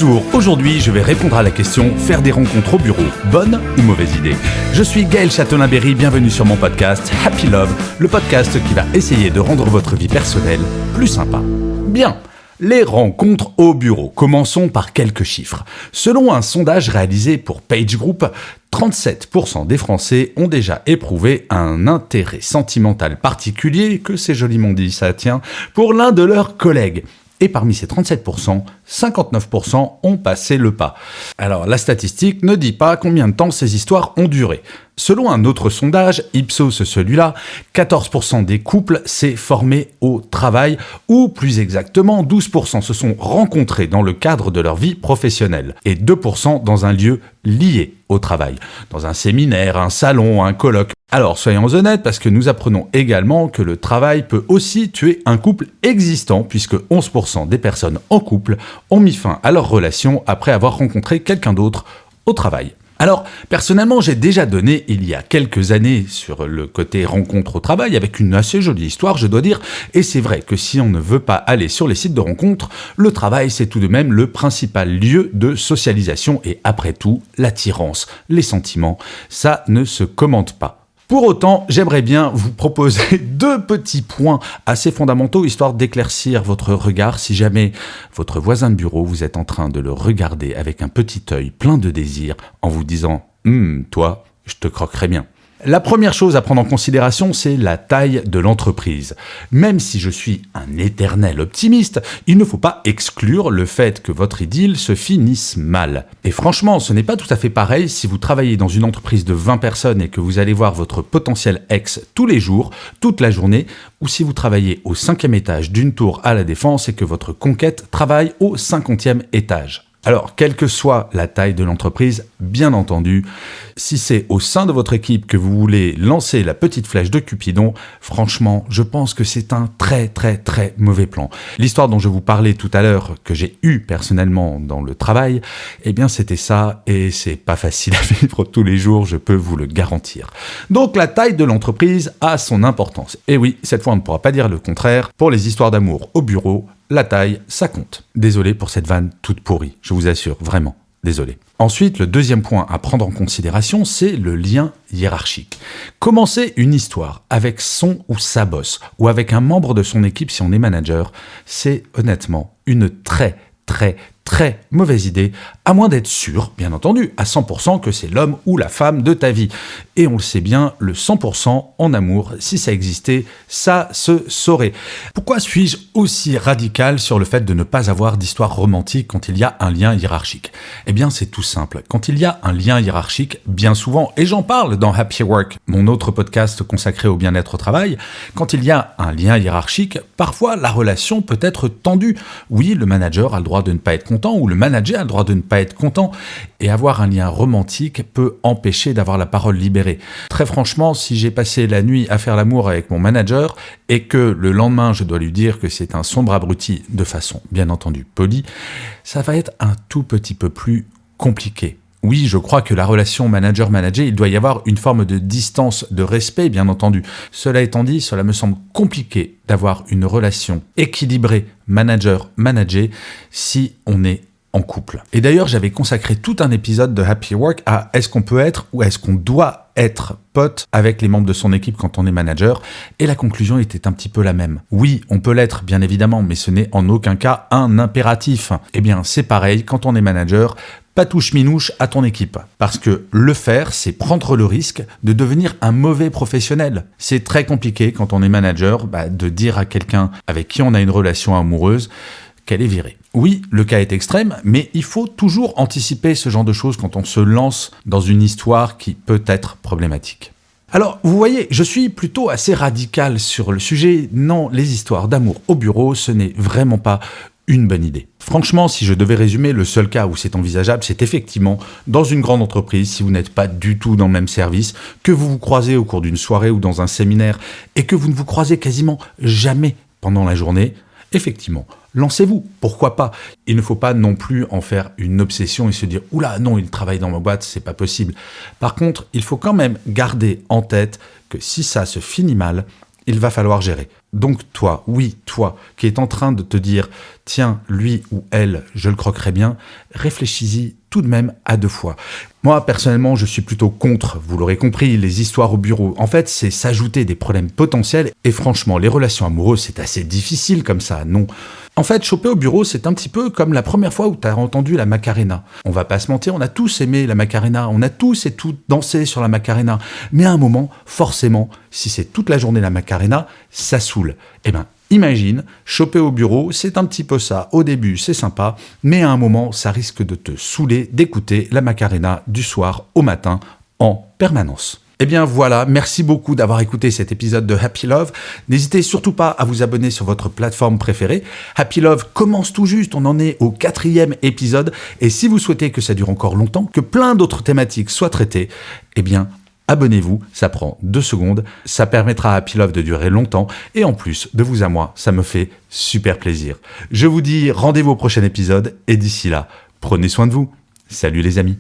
Bonjour, aujourd'hui je vais répondre à la question « Faire des rencontres au bureau, bonne ou mauvaise idée ?» Je suis Gaël Châtelain-Berry, bienvenue sur mon podcast Happy Love, le podcast qui va essayer de rendre votre vie personnelle plus sympa. Bien, les rencontres au bureau. Commençons par quelques chiffres. Selon un sondage réalisé pour PageGroup, 37% des Français ont déjà éprouvé un intérêt sentimental particulier, que c'est joliment dit ça tient, pour l'un de leurs collègues. Et parmi ces 37%, 59% ont passé le pas. Alors, la statistique ne dit pas combien de temps ces histoires ont duré. Selon un autre sondage, Ipsos celui-là, 14% des couples s'est formé au travail, ou plus exactement, 12% se sont rencontrés dans le cadre de leur vie professionnelle, et 2% dans un lieu lié au travail, dans un séminaire, un salon, un colloque. Alors, soyons honnêtes, parce que nous apprenons également que le travail peut aussi tuer un couple existant, puisque 11% des personnes en couple ont mis fin à leur relation après avoir rencontré quelqu'un d'autre au travail. Alors, personnellement, j'ai déjà donné, il y a quelques années, sur le côté rencontre au travail, avec une assez jolie histoire, je dois dire, et c'est vrai que si on ne veut pas aller sur les sites de rencontres, le travail, c'est tout de même le principal lieu de socialisation, et après tout, l'attirance, les sentiments, ça ne se commente pas. Pour autant, j'aimerais bien vous proposer 2 petits points assez fondamentaux, histoire d'éclaircir votre regard si jamais votre voisin de bureau, vous êtes en train de le regarder avec un petit œil plein de désir en vous disant « toi, je te croquerai bien ». La première chose à prendre en considération, c'est la taille de l'entreprise. Même si je suis un éternel optimiste, il ne faut pas exclure le fait que votre idylle se finisse mal. Et franchement, ce n'est pas tout à fait pareil si vous travaillez dans une entreprise de 20 personnes et que vous allez voir votre potentiel ex tous les jours, toute la journée, ou si vous travaillez au 5e étage d'une tour à la Défense et que votre conquête travaille au 50e étage. Alors, quelle que soit la taille de l'entreprise, bien entendu, si c'est au sein de votre équipe que vous voulez lancer la petite flèche de Cupidon, franchement, je pense que c'est un très mauvais plan. L'histoire dont je vous parlais tout à l'heure, que j'ai eue personnellement dans le travail, eh bien c'était ça, et c'est pas facile à vivre tous les jours, je peux vous le garantir. Donc la taille de l'entreprise a son importance. Et oui, cette fois on ne pourra pas dire le contraire, pour les histoires d'amour au bureau, la taille, ça compte. Désolé pour cette vanne toute pourrie, je vous assure, vraiment, désolé. Ensuite, le deuxième point à prendre en considération, c'est le lien hiérarchique. Commencer une histoire avec son ou sa boss, ou avec un membre de son équipe si on est manager, c'est honnêtement une très mauvaise idée, à moins d'être sûr, bien entendu, à 100% que c'est l'homme ou la femme de ta vie. Et on le sait bien, le 100% en amour, si ça existait, ça se saurait. Pourquoi suis-je aussi radical sur le fait de ne pas avoir d'histoire romantique quand il y a un lien hiérarchique ? Eh bien, c'est tout simple. Quand il y a un lien hiérarchique, bien souvent, et j'en parle dans Happy Work, mon autre podcast consacré au bien-être au travail, quand il y a un lien hiérarchique, parfois la relation peut être tendue. Oui, le manager a le droit de ne pas être content, ou le manager a le droit de ne pas être content, et avoir un lien romantique peut empêcher d'avoir la parole libérée. Très franchement, si j'ai passé la nuit à faire l'amour avec mon manager, et que le lendemain je dois lui dire que c'est un sombre abruti, de façon bien entendu polie, ça va être un tout petit peu plus compliqué. Oui, je crois que la relation manager-manager, il doit y avoir une forme de distance, de respect, bien entendu. Cela étant dit, cela me semble compliqué d'avoir une relation équilibrée manager-manager si on est en couple. Et d'ailleurs, j'avais consacré tout un épisode de Happy Work à est-ce qu'on peut être ou est-ce qu'on doit être pote avec les membres de son équipe quand on est manager, et la conclusion était un petit peu la même. Oui, on peut l'être, bien évidemment, mais ce n'est en aucun cas un impératif. Eh bien, c'est pareil, quand on est manager, pas touche-minouche à ton équipe. Parce que le faire, c'est prendre le risque de devenir un mauvais professionnel. C'est très compliqué quand on est manager de dire à quelqu'un avec qui on a une relation amoureuse qu'elle est virée. Oui, le cas est extrême, mais il faut toujours anticiper ce genre de choses quand on se lance dans une histoire qui peut être problématique. Alors, vous voyez, je suis plutôt assez radical sur le sujet. Non, les histoires d'amour au bureau, ce n'est vraiment pas une bonne idée. Franchement, si je devais résumer, le seul cas où c'est envisageable, c'est effectivement dans une grande entreprise, si vous n'êtes pas du tout dans le même service, que vous vous croisez au cours d'une soirée ou dans un séminaire, et que vous ne vous croisez quasiment jamais pendant la journée. Effectivement, lancez-vous, pourquoi pas ? Il ne faut pas non plus en faire une obsession et se dire « Oula, non, il travaille dans ma boîte, c'est pas possible ». Par contre, il faut quand même garder en tête que si ça se finit mal, il va falloir gérer. Donc toi, oui, toi, qui es en train de te dire « Tiens, lui ou elle, je le croquerai bien », réfléchis-y tout de même à 2 fois. Moi, personnellement, je suis plutôt contre, vous l'aurez compris, les histoires au bureau. En fait, c'est s'ajouter des problèmes potentiels et franchement, les relations amoureuses, c'est assez difficile comme ça, non ? En fait, choper au bureau, c'est un petit peu comme la première fois où tu as entendu la Macarena. On va pas se mentir, on a tous aimé la Macarena, on a tous et toutes dansé sur la Macarena. Mais à un moment, forcément, si c'est toute la journée la Macarena, ça saoule. Eh ben, imagine, choper au bureau, c'est un petit peu ça. Au début, c'est sympa, mais à un moment, ça risque de te saouler d'écouter la Macarena du soir au matin en permanence. Eh bien voilà, merci beaucoup d'avoir écouté cet épisode de Happy Love. N'hésitez surtout pas à vous abonner sur votre plateforme préférée. Happy Love commence tout juste, on en est au 4e épisode. Et si vous souhaitez que ça dure encore longtemps, que plein d'autres thématiques soient traitées, eh bien abonnez-vous, ça prend 2 secondes. Ça permettra à Happy Love de durer longtemps. Et en plus, de vous à moi, ça me fait super plaisir. Je vous dis rendez-vous au prochain épisode. Et d'ici là, prenez soin de vous. Salut les amis.